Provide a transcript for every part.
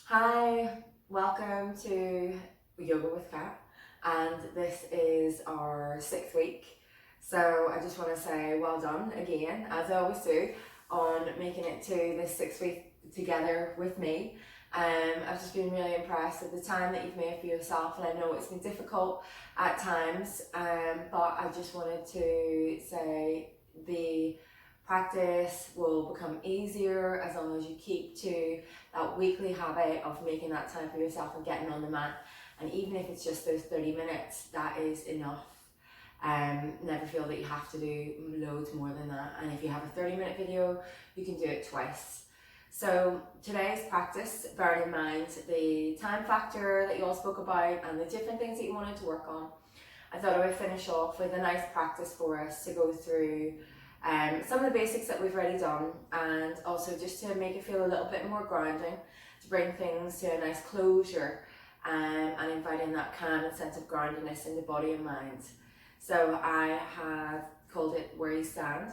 Hi, welcome to Yoga with Kat, and this is our 6th week. So I just want to say well done again, as I always do, on making it to this 6th week together with me. I've just been really impressed with the time that you've made for yourself, and I know it's been difficult at times, but I just wanted to say the practice will become easier as long as you keep to that weekly habit of making that time for yourself and getting on the mat. And even if it's just those 30 minutes, that is enough. Never feel that you have to do loads more than that. And if you have a 30-minute video, you can do it twice. So today's practice, bearing in mind the time factor that you all spoke about and the different things that you wanted to work on, I thought I would finish off with a nice practice for us to go through some of the basics that we've already done, and also just to make it feel a little bit more grounding, to bring things to a nice closure, and inviting that calm and sense of groundedness in the body and mind. So I have called it Where You Stand,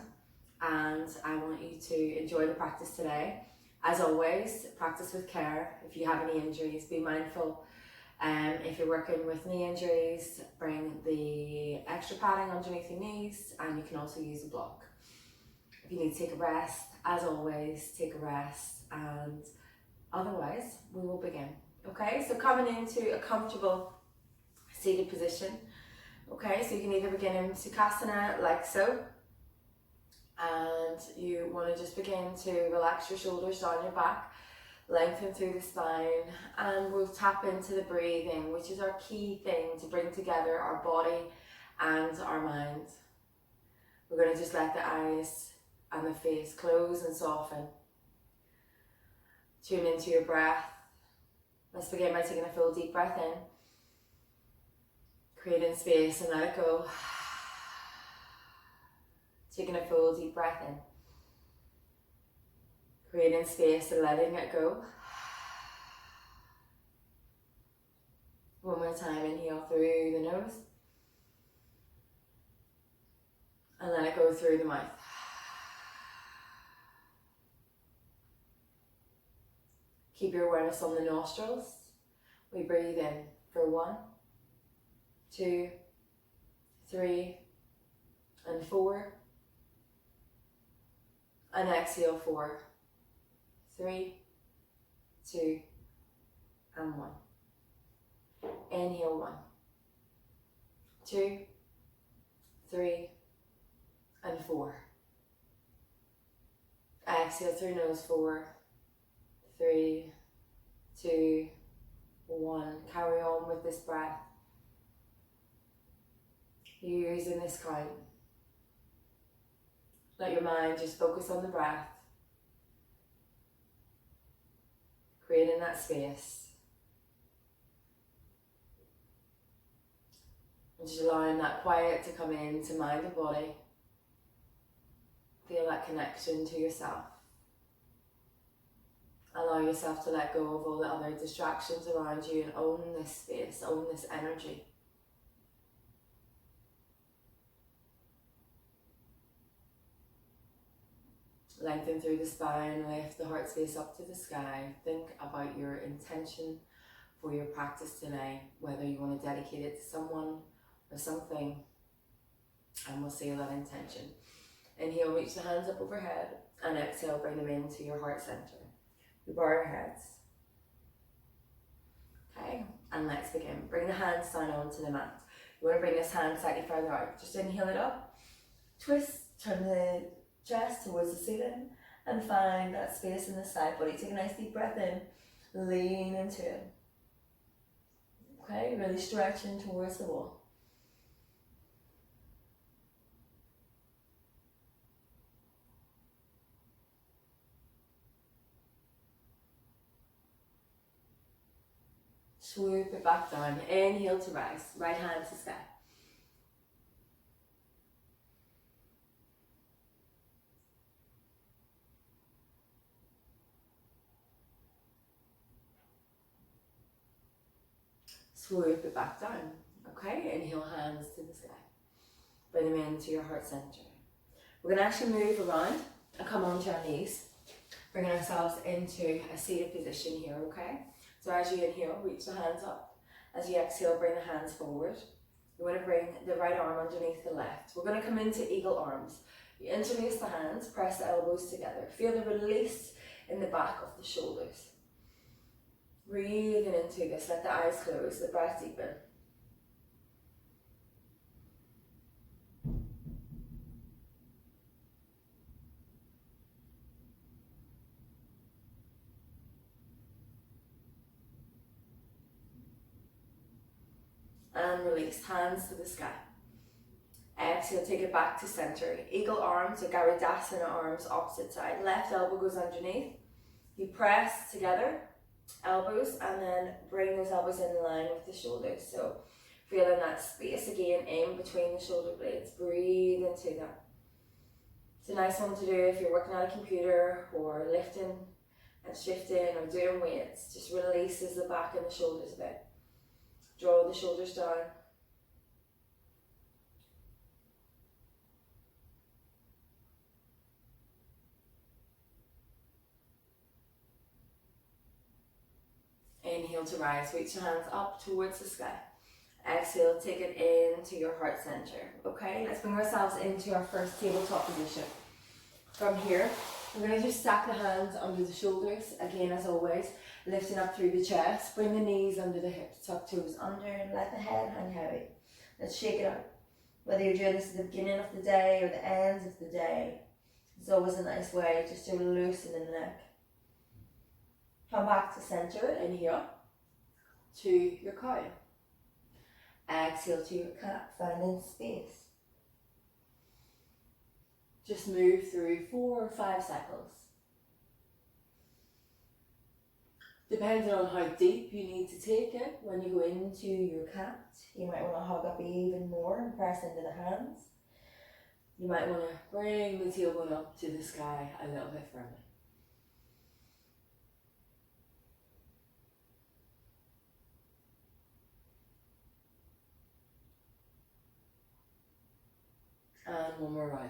and I want you to enjoy the practice today. As always, practice with care. If you have any injuries, be mindful. If you're working with knee injuries, bring the extra padding underneath your knees, and you can also use a block. If you need to take a rest, as always, take a rest, and otherwise we will begin. Okay, so coming into a comfortable seated position. Okay, so you can either begin in Sukhasana like so, and you want to just begin to relax your shoulders down your back, lengthen through the spine, and we'll tap into the breathing, which is our key thing to bring together our body and our mind. We're going to just let the eyes and the face close and soften. Tune into your breath. Let's begin by taking a full deep breath in, creating space and let it go. Taking a full deep breath in, creating space and letting it go. One more time, inhale through the nose and let it go through the mouth. Keep your awareness on the nostrils. We breathe in for 1, 2, 3, and 4. And exhale 4, 3, 2, and 1. Inhale 1, 2, 3, and 4. Exhale through nose 4, 3, 2, 1. Carry on with this breath. You're using this count. Let your mind just focus on the breath, creating that space. And just allowing that quiet to come in to mind and body. Feel that connection to yourself. Allow yourself to let go of all the other distractions around you and own this space, own this energy. Lengthen through the spine, lift the heart space up to the sky. Think about your intention for your practice today, whether you want to dedicate it to someone or something, and we'll seal that intention. Inhale, reach the hands up overhead, and exhale, bring them into your heart center. We bow our heads. Okay, and let's begin. Bring the hands down onto the mat. You want to bring this hand slightly further out. Just inhale it up, twist, turn the chest towards the ceiling, and find that space in the side body. Take a nice deep breath in, lean into it. Okay, really stretching towards the wall. Swoop it back down. Inhale to rise. Right hand to sky. Swoop it back down. Okay, inhale, hands to the sky. Bring them into your heart center. We're going to actually move around and come onto our knees. bringing ourselves into a seated position here, okay? So as you inhale, reach the hands up. As you exhale, bring the hands forward. You want to bring the right arm underneath the left. We're going to come into eagle arms. You interlace the hands, press the elbows together. Feel the release in the back of the shoulders. Breathing into this, let the eyes close, the breath deepen. And release, hands to the sky. Exhale, take it back to center. Eagle arms or Garudassana arms, opposite side. Left elbow goes underneath. You press together, elbows, and then bring those elbows in line with the shoulders. So feeling that space again in between the shoulder blades. Breathe into that. It's a nice one to do if you're working on a computer or lifting and shifting or doing weights. Just releases the back and the shoulders a bit. Draw the shoulders down. Inhale to rise, reach your hands up towards the sky. Exhale, take it into your heart center. Okay, let's bring ourselves into our first tabletop position. From here, we're going to just stack the hands under the shoulders. Again, as always, lifting up through the chest. Bring the knees under the hips, tuck toes under, and let the head hang heavy. Let's shake it up. Whether you're doing this at the beginning of the day or the end of the day, it's always a nice way just to loosen the neck. Come back to center, inhale to your cow. Exhale to your cat, finding space. Just move through 4 or 5 cycles. Depending on how deep you need to take it, when you go into your cat, you might want to hug up even more and press into the hands. You might want to bring the tailbone up to the sky a little bit further. And one more round.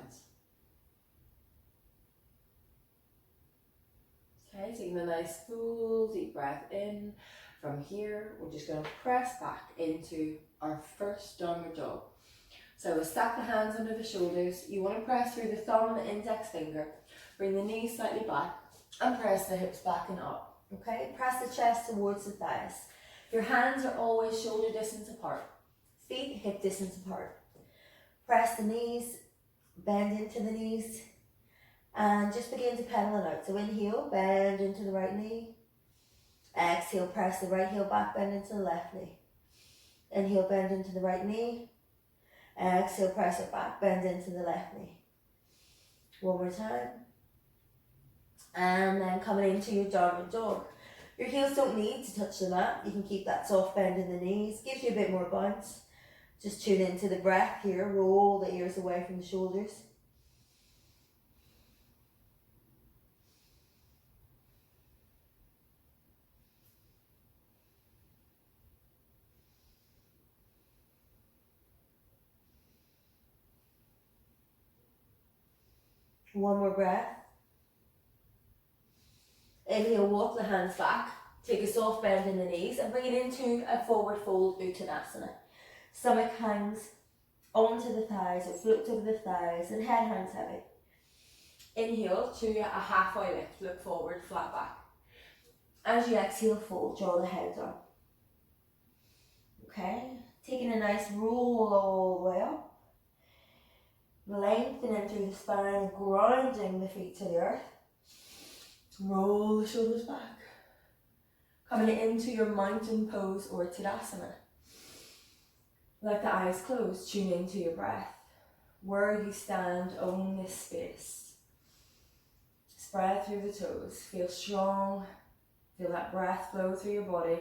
Okay, taking a nice full deep breath in. From here, we're just going to press back into our first downward dog. So we'll stack the hands under the shoulders. You want to press through the thumb and the index finger. Bring the knees slightly back and press the hips back and up. Okay, press the chest towards the thighs. Your hands are always shoulder distance apart. Feet hip distance apart. Press the knees, bend into the knees, and just begin to pedal it out. So inhale, bend into the right knee. Exhale, press the right heel back, bend into the left knee. Inhale, bend into the right knee. Exhale, press it back, bend into the left knee. One more time. And then coming into your downward dog. Your heels don't need to touch the mat. You can keep that soft bend in the knees. Gives you a bit more bounce. Just tune into the breath here. Roll the ears away from the shoulders. One more breath. Inhale, walk the hands back. Take a soft bend in the knees and bring it into a forward fold Uttanasana. Stomach hangs onto the thighs or floats over the thighs and head hangs heavy. Inhale to a halfway lift, look forward, flat back. As you exhale, fold, draw the head down. Okay, taking a nice roll all the way up. Lengthening through the spine, grounding the feet to the earth. Roll the shoulders back. Coming into your mountain pose or Tadasana. Let the eyes close, tune into your breath. Where you stand, own this space. Spread through the toes, feel strong. Feel that breath flow through your body.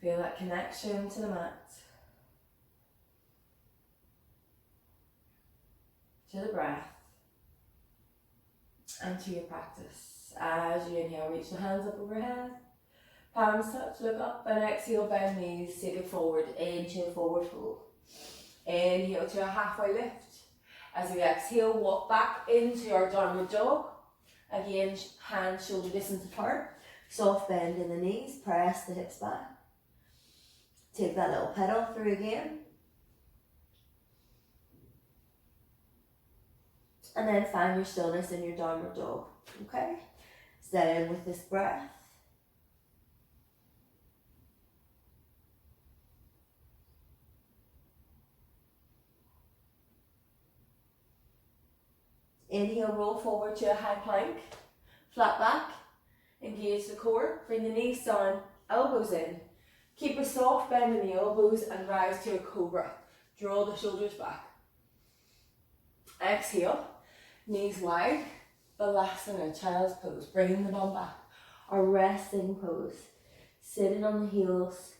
Feel that connection to the mat. To the breath. And to your practice. As you inhale, reach the hands up overhead. Palms touch, look up, and exhale, bend knees, take it forward into a forward fold. Inhale to a halfway lift. As we exhale, walk back into our downward dog. Again, hands shoulder distance apart. Soft bend in the knees, press the hips back. Take that little pedal through again. And then find your stillness in your downward dog, okay? Stay in with this breath. Inhale, roll forward to a high plank. Flat back, engage the core, bring the knees down, elbows in. Keep a soft bend in the elbows and rise to a cobra. Draw the shoulders back. Exhale, knees wide, balasana, child's pose, bringing the bum back. Or resting pose, sitting on the heels.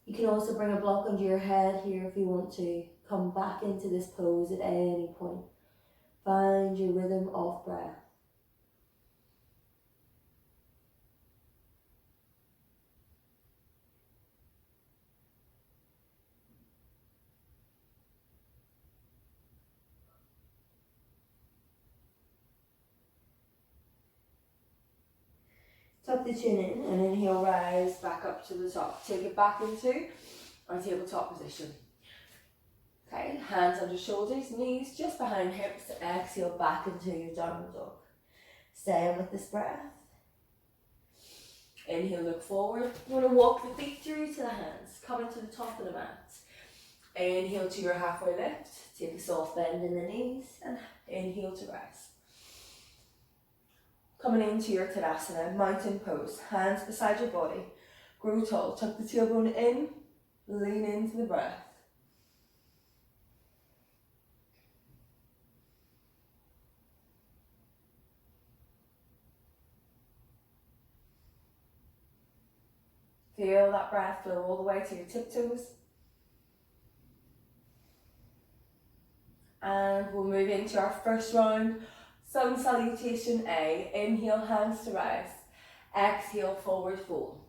You can also bring a block under your head here if you want to. Come back into this pose at any point. Find your rhythm of breath. Tuck the chin in and inhale, rise back up to the top. Take it back into our tabletop position. Okay, hands under shoulders, knees just behind hips. Exhale back into your downward dog. Stay in with this breath. Inhale, look forward. You want to walk the feet through to the hands. Coming to the top of the mat. Inhale to your halfway lift. Take a soft bend in the knees and inhale to rise. Coming into your Tadasana, mountain pose. Hands beside your body. Grow tall. Tuck the tailbone in. Lean into the breath. Feel that breath flow all the way to your tiptoes. And we'll move into our first round. Sun salutation A. Inhale, hands to rise. Exhale, forward fold.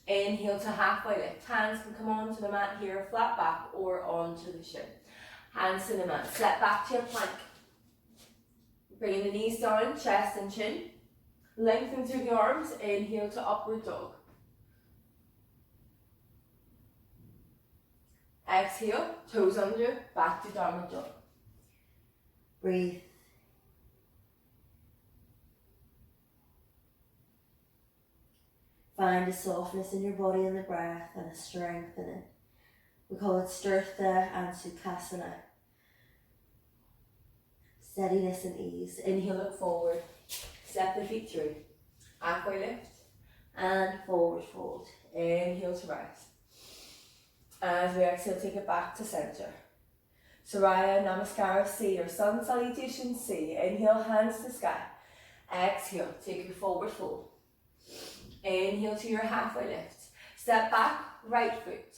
Inhale to halfway lift. Hands can come onto the mat here, flat back or onto the shin. Hands to the mat. Step back to your plank. Bringing the knees down, chest and chin. Lengthen through the arms. Inhale to upward dog. Exhale, toes under, back to downward dog. Breathe. Find a softness in your body and the breath and a strength in it. We call it Stirtha and Sukhasana. Steadiness and ease. Inhale, look forward. Step the feet through. Halfway lift and forward fold. Inhale to rise. As we exhale, take it back to center. Surya Namaskara C or Sun Salutation C. Inhale, hands to sky. Exhale, take your forward fold. Inhale to your halfway lift. Step back, right foot.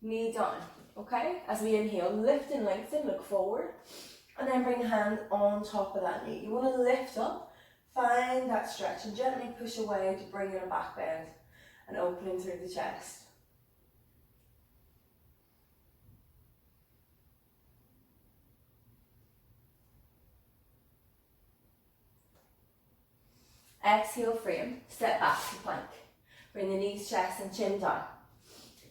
Knee down. Okay? As we inhale, lift and lengthen, look forward. And then bring a hand on top of that knee. You want to lift up, find that stretch and gently push away to bring in a back bend and opening through the chest. Exhale, frame, step back to plank. Bring the knees, chest and chin down.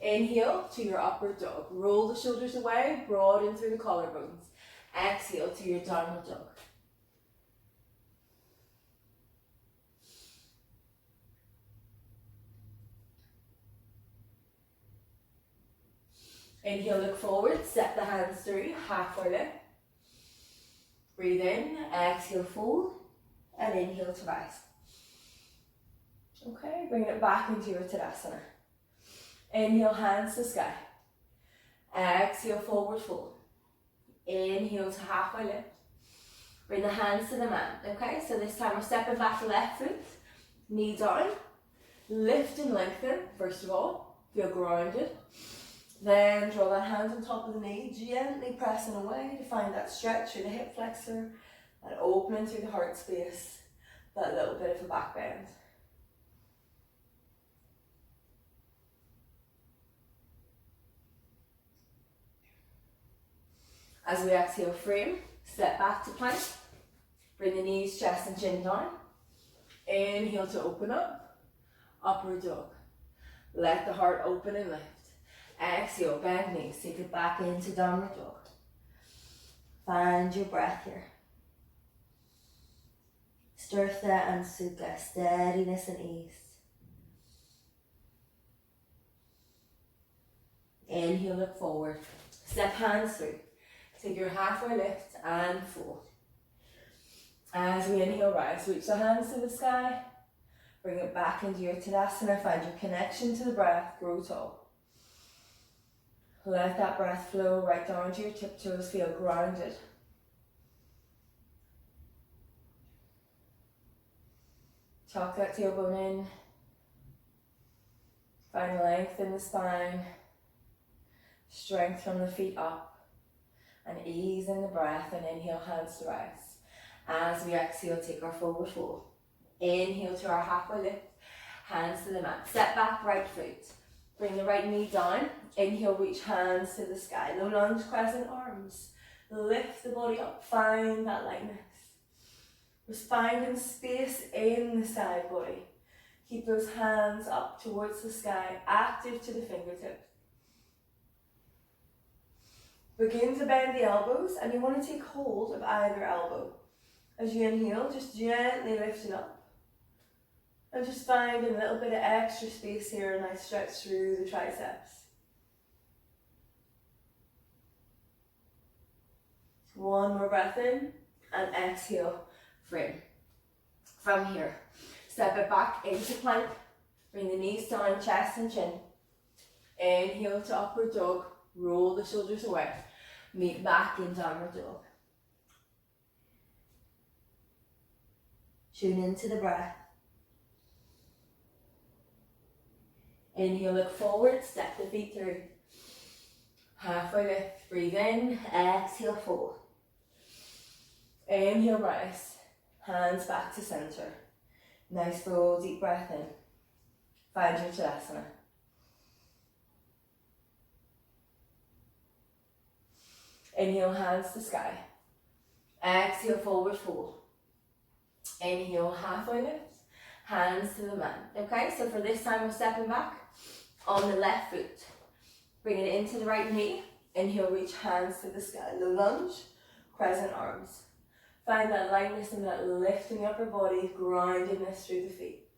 Inhale to your upward dog. Roll the shoulders away, broaden through the collarbones. Exhale to your downward dog. Inhale, look forward, step the hands through, halfway lift. Breathe in, exhale, fold, and inhale to rise. Okay, bring it back into your Tadasana. Inhale, hands to sky. Exhale, forward fold. Inhale to halfway lift. Bring the hands to the mat. Okay, so this time we're stepping back the left foot. Knee down. Lift and lengthen, first of all. Feel grounded. Then draw that hand on top of the knee. Gently pressing away to find that stretch through the hip flexor. That opening through the heart space. That little bit of a back bend. As we exhale, frame, step back to plank. Bring the knees, chest and chin down. Inhale to open up, upward dog. Let the heart open and lift. Exhale, bend knees, take it back into downward dog. Find your breath here. Stirtha and Sukha, steadiness and ease. Inhale, look forward. Step hands through. Take your halfway lift and fold. As we inhale, rise, reach the hands to the sky. Bring it back into your Tadasana. Find your connection to the breath. Grow tall. Let that breath flow right down to your tiptoes. Feel grounded. Tuck that tailbone in. Find length in the spine. Strength from the feet up. And ease in the breath. And inhale, hands to rise. As we exhale, take our forward fold. Inhale to our halfway lift. Hands to the mat. Step back, right foot. Bring the right knee down. Inhale, reach hands to the sky. Low lunge, crescent arms. Lift the body up. Find that lightness. Just finding space in the side body. Keep those hands up towards the sky, active to the fingertips. Begin to bend the elbows, and you want to take hold of either elbow. As you inhale, just gently lift it up. And just finding a little bit of extra space here, and I stretch through the triceps. One more breath in, and exhale, frame. From here, step it back into plank. Bring the knees down, chest and chin. Inhale to upward dog. Roll the shoulders away. Meet back in downward dog. Tune into the breath. Inhale, look forward, step the feet through. Halfway lift, breathe in, exhale, fold. Inhale, rise. Hands back to center. Nice full deep breath in. Find your Tadasana. Inhale, hands to sky. Exhale, forward fold. Inhale, halfway lift. Hands to the mat. Okay, so for this time we're stepping back on the left foot. Bring it into the right knee. Inhale, reach hands to the sky. Low lunge, crescent arms. Find that lightness and that lifting upper body, groundedness through the feet.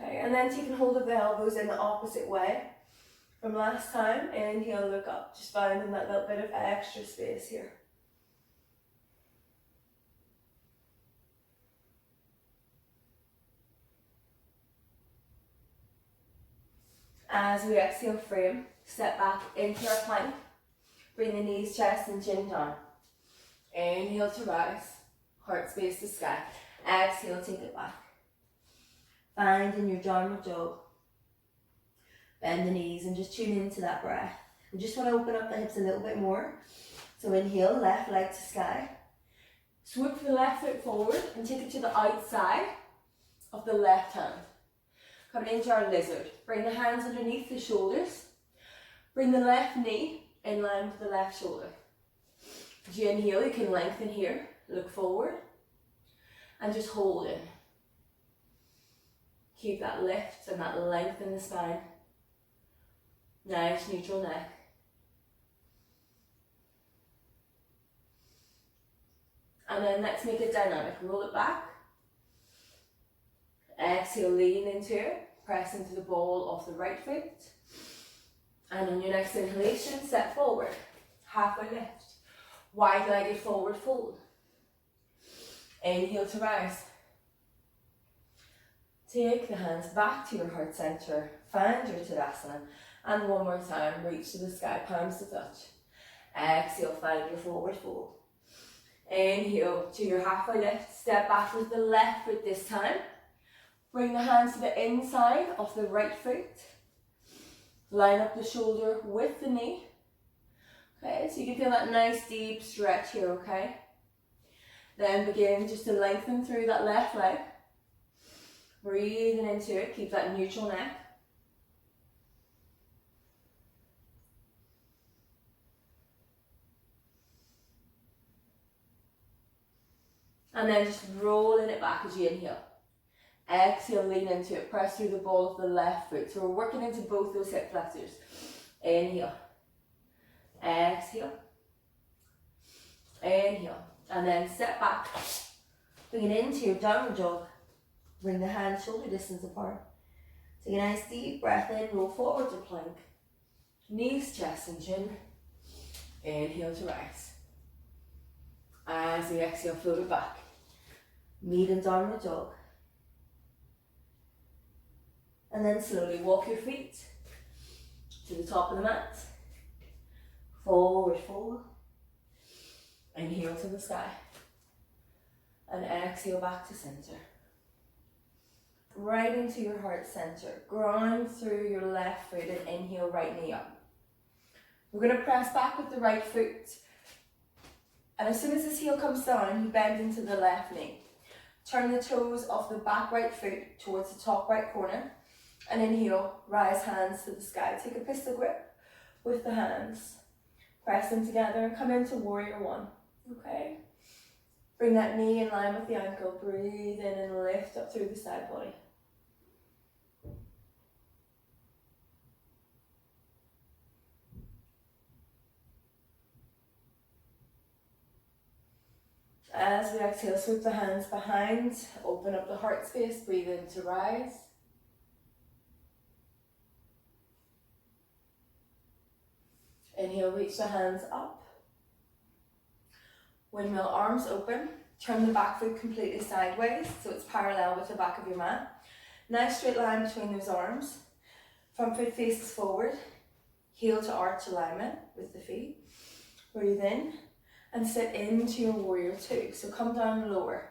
Okay, and then taking hold of the elbows in the opposite way. From last time, inhale, look up. Just finding that little bit of extra space here. As we exhale, frame, step back into our plank. Bring the knees, chest and chin down. Inhale to rise, heart space to sky. Exhale, take it back. Find in your downward dog. Bend the knees and just tune into that breath. We just want to open up the hips a little bit more. So inhale, left leg to sky. Swoop the left foot forward and take it to the outside of the left hand. Coming into our lizard. Bring the hands underneath the shoulders. Bring the left knee in line with the left shoulder. As you inhale, you can lengthen here. Look forward. And just hold in. Keep that lift and that length in the spine. Nice neutral neck. And then let's make it dynamic. Roll it back. Exhale, lean into it. Press into the ball of the right foot. And on your next inhalation, step forward. Halfway lift. Wide-legged forward fold. Inhale to rise. Take the hands back to your heart center. Find your Tadasana. And one more time, reach to the sky, palms to touch. Exhale, find your forward fold. Inhale to your halfway lift. Step back with the left foot this time. Bring the hands to the inside of the right foot. Line up the shoulder with the knee. Okay, so you can feel that nice deep stretch here, okay? Then begin just to lengthen through that left leg. Breathing into it, keep that neutral neck. And then just rolling it back as you inhale. Exhale, lean into it. Press through the ball of the left foot. So we're working into both those hip flexors. Inhale. Exhale. Inhale. And then step back. Bring it into your downward dog. Bring the hands shoulder distance apart. Take a nice deep breath in. Roll forward to plank. Knees, chest and chin. Inhale to rise. As you exhale, float it back. Meet in downward dog. And then slowly walk your feet to the top of the mat. Forward fold. Inhale to the sky. And exhale back to center. Right into your heart center. Ground through your left foot and inhale, right knee up. We're going to press back with the right foot. And as soon as this heel comes down, you bend into the left knee. Turn the toes of the back right foot towards the top right corner. And inhale, rise hands to the sky. Take a pistol grip with the hands. Press them together and come into warrior one. Okay? Bring that knee in line with the ankle. Breathe in and lift up through the side body. As we exhale, sweep the hands behind. Open up the heart space. Breathe in to rise. Inhale, reach the hands up. Windmill arms open. Turn the back foot completely sideways so it's parallel with the back of your mat. Nice straight line between those arms. Front foot faces forward. Heel to arch alignment with the feet. Breathe in and sit into your warrior two. So come down lower.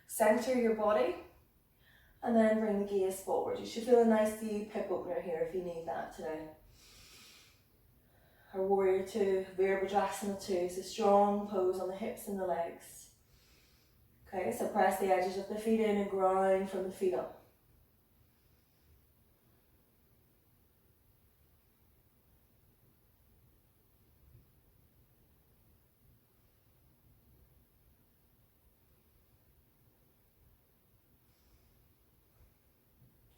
Center your body and then bring the gaze forward. You should feel a nice deep hip opener here if you need that today. Our warrior two, Virabhadrasana two, is a strong pose on the hips and the legs. Okay, so press the edges of the feet in and grind from the feet up.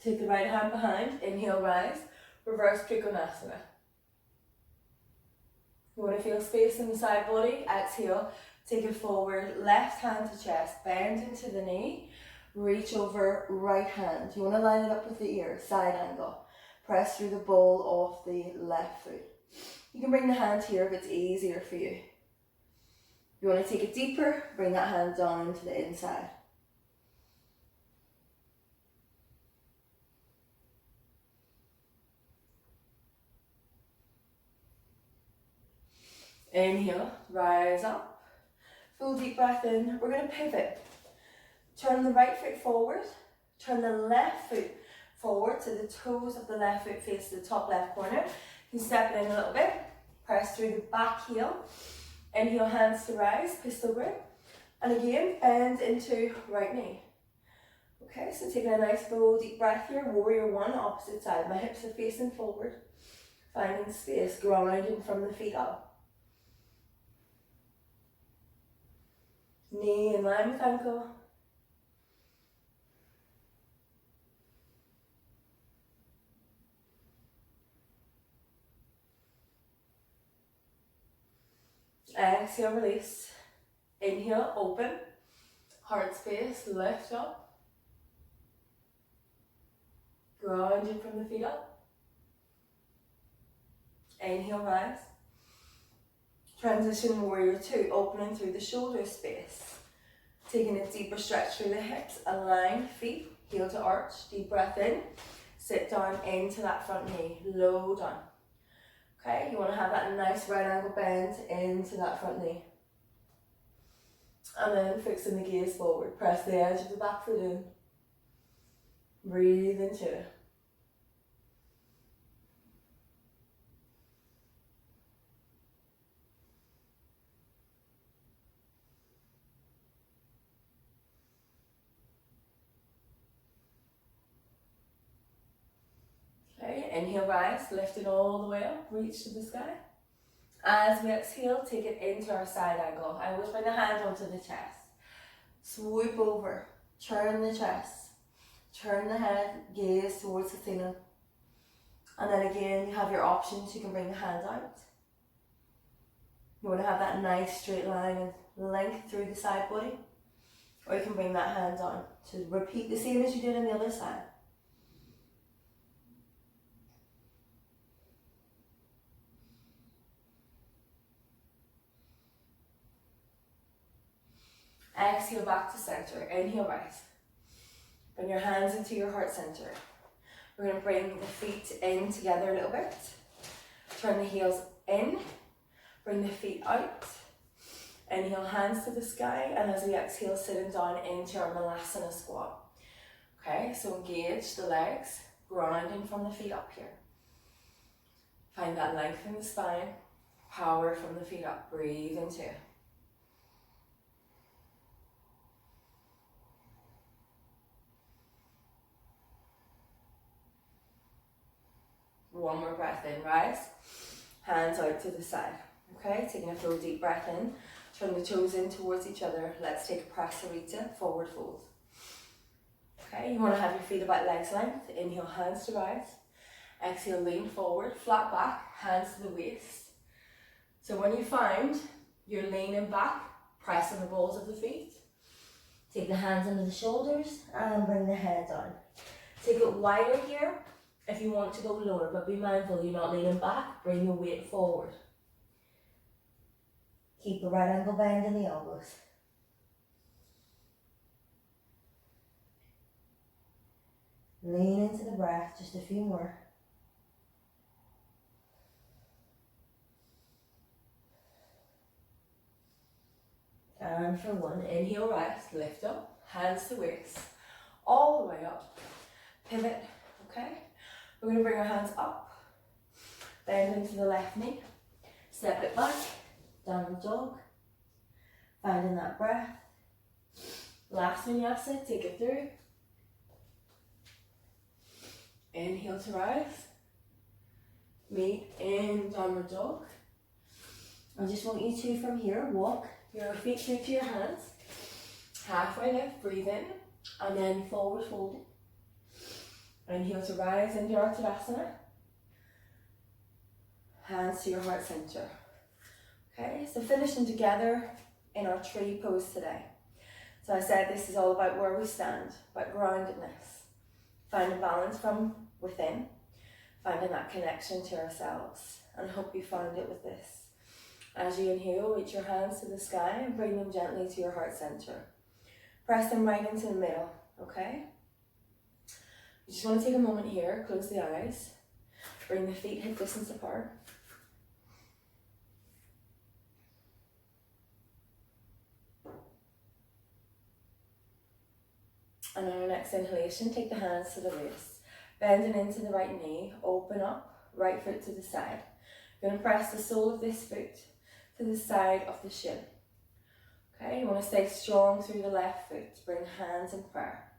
Take the right hand behind, inhale, rise, reverse Trikonasana. You want to feel space in the side body, exhale, take it forward, left hand to chest, bend into the knee, reach over right hand. You want to line it up with the ear, side angle. Press through the ball of the left foot. You can bring the hand here if it's easier for you. If you want to take it deeper, bring that hand down to the inside. Inhale, rise up. Full deep breath in. We're going to pivot. Turn the right foot forward. Turn the left foot forward so the toes of the left foot face the top left corner. You can step it in a little bit. Press through the back heel. Inhale, hands to rise, pistol grip. And again, bend into right knee. Okay, so taking a nice full deep breath here. Warrior one, opposite side. My hips are facing forward. Finding space, grounding from the feet up. Knee in line with ankle. Exhale, release. Inhale, open. Heart space, lift up. Grounding from the feet up. Inhale, rise. Transition warrior two, opening through the shoulder space. Taking a deeper stretch through the hips, align feet, heel to arch, deep breath in. Sit down into that front knee, low down. Okay, you want to have that nice right angle bend into that front knee. And then fixing the gaze forward. Press the edge of the back foot in. Breathe into it. inhale, rise, lift it all the way up, reach to the sky. As we exhale, take it into our side angle. I always bring the hand onto the chest. Swoop over, turn the chest, turn the head, gaze towards the ceiling. And then again, you have your options. You can bring the hands out. You want to have that nice straight line and length through the side body. Or you can bring that hand down. So repeat the same as you did on the other side. Exhale back to center. Inhale, rise. Bring your hands into your heart center. We're going to bring the feet in together a little bit. Turn the heels in. Bring the feet out. Inhale, hands to the sky. And as we exhale, sitting down into our Malasana squat. Okay, so engage the legs, grounding from the feet up here. Find that length in the spine. Power from the feet up. Breathe into it. One more breath in, rise. Hands out to the side. Okay, taking a full deep breath in. Turn the toes in towards each other. Let's take a Prasarita, forward fold. Okay, you want to have your feet about legs length. Inhale, hands to rise. Exhale, lean forward, flat back, hands to the waist. So when you find you're leaning back, press on the balls of the feet. Take the hands under the shoulders and bring the head down. Take it wider here if you want to go lower, but be mindful you're not leaning back. Bring your weight forward. Keep a right angle bend in the elbows. Lean into the breath, just a few more. And for one, inhale, rise, lift up, hands to waist, all the way up. Pivot, okay? We're going to bring our hands up, bend into the left knee, step it back, downward dog, finding that breath. Last vinyasa, take it through. Inhale to rise, meet in downward dog. I just want you to, from here, walk your feet through to your hands, halfway lift, breathe in, and then forward fold. Inhale to rise into our Tadasana. Hands to your heart center. Okay, so finishing together in our tree pose today. So I said this is all about where we stand, about groundedness. Finding balance from within, finding that connection to ourselves. And I hope you found it with this. As you inhale, reach your hands to the sky and bring them gently to your heart center. Press them right into the middle, okay? You just want to take a moment here, close the eyes, bring the feet hip distance apart. And on our next inhalation, take the hands to the waist, bending into the right knee, open up, right foot to the side. You're going to press the sole of this foot to the side of the shin. Okay, you want to stay strong through the left foot, bring hands in prayer.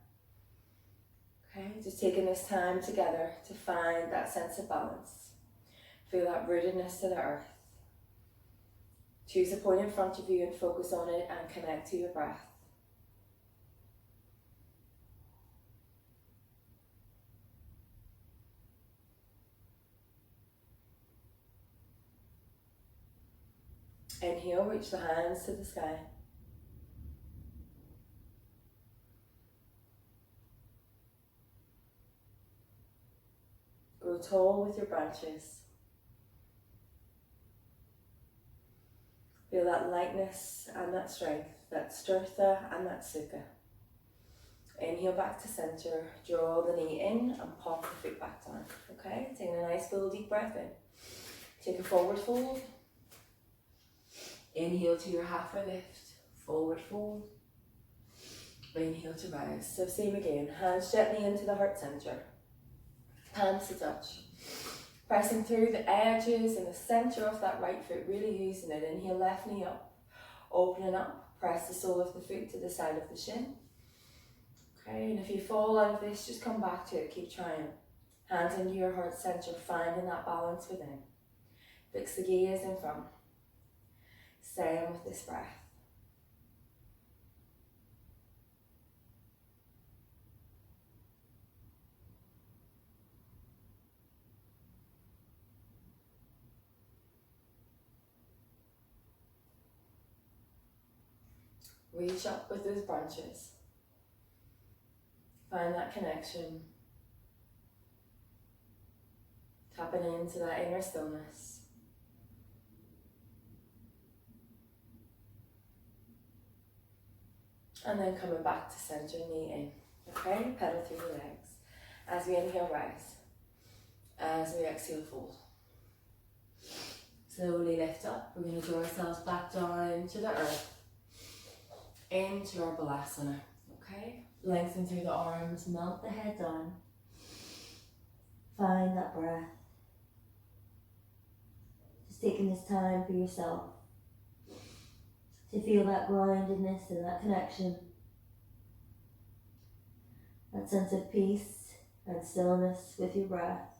Okay, just taking this time together to find that sense of balance. Feel that rootedness to the earth. Choose a point in front of you and focus on it and connect to your breath. Inhale, reach the hands to the sky. Grow tall with your branches. Feel that lightness and that strength, that stirtha and that sukha. Inhale back to center, draw the knee in and pop the foot back down. Okay, taking a nice full deep breath in. Take a forward fold. Inhale to your halfway lift, forward fold. Inhale to rise. So same again, hands gently into the heart center. Hands to touch. Pressing through the edges and the center of that right foot, really using it. Inhale, left knee up, opening up. Press the sole of the foot to the side of the shin. Okay, and if you fall out of this, just come back to it, keep trying. Hands into your heart centre, finding that balance within. Fix the gaze in front. Staying with this breath. Reach up with those branches. Find that connection. Tapping into that inner stillness. And then coming back to center, knee in. Okay, pedal through the legs. As we inhale, rise. As we exhale, fold. Slowly lift up. We're going to draw ourselves back down to the earth. Into our balasana. Okay, lengthen through the arms, melt the head down. Find that breath. Just taking this time for yourself to feel that groundedness and that connection, that sense of peace and stillness with your breath.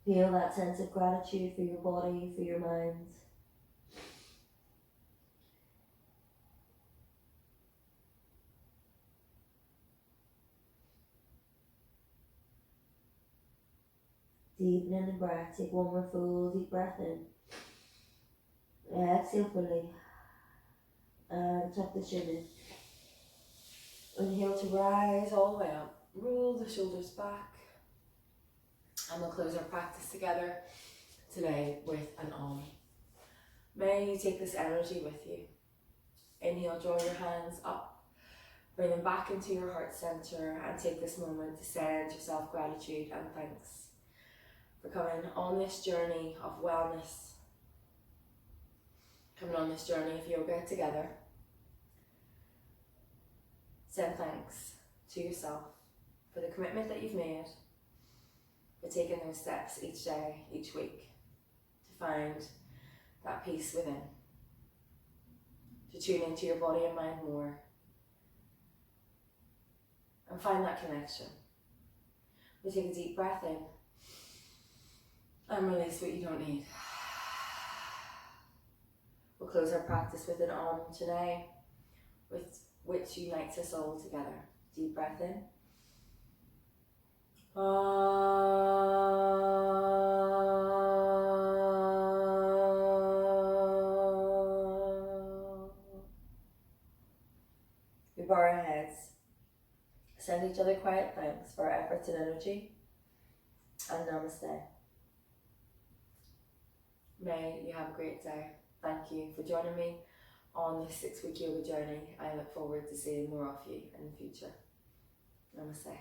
Feel that sense of gratitude for your body, for your mind. Deepening the breath. Take one more full deep breath in. Exhale fully. And tuck the chin in. Inhale to rise all the way up. Roll the shoulders back. And we'll close our practice together today with an Om. May you take this energy with you. Inhale, draw your hands up. Bring them back into your heart centre and take this moment to send yourself gratitude and thanks for coming on this journey of wellness, coming on this journey of yoga together. Send thanks to yourself for the commitment that you've made, for taking those steps each day, each week, to find that peace within, to tune into your body and mind more, and find that connection. We take a deep breath in, and release what you don't need. We'll close our practice with an Om today, with which unites us all together. Deep breath in. We bow our heads. Send each other quiet thanks for our efforts and energy. And namaste. May you have a great day. Thank you for joining me on this 6-week yoga journey. I look forward to seeing more of you in the future. Namaste.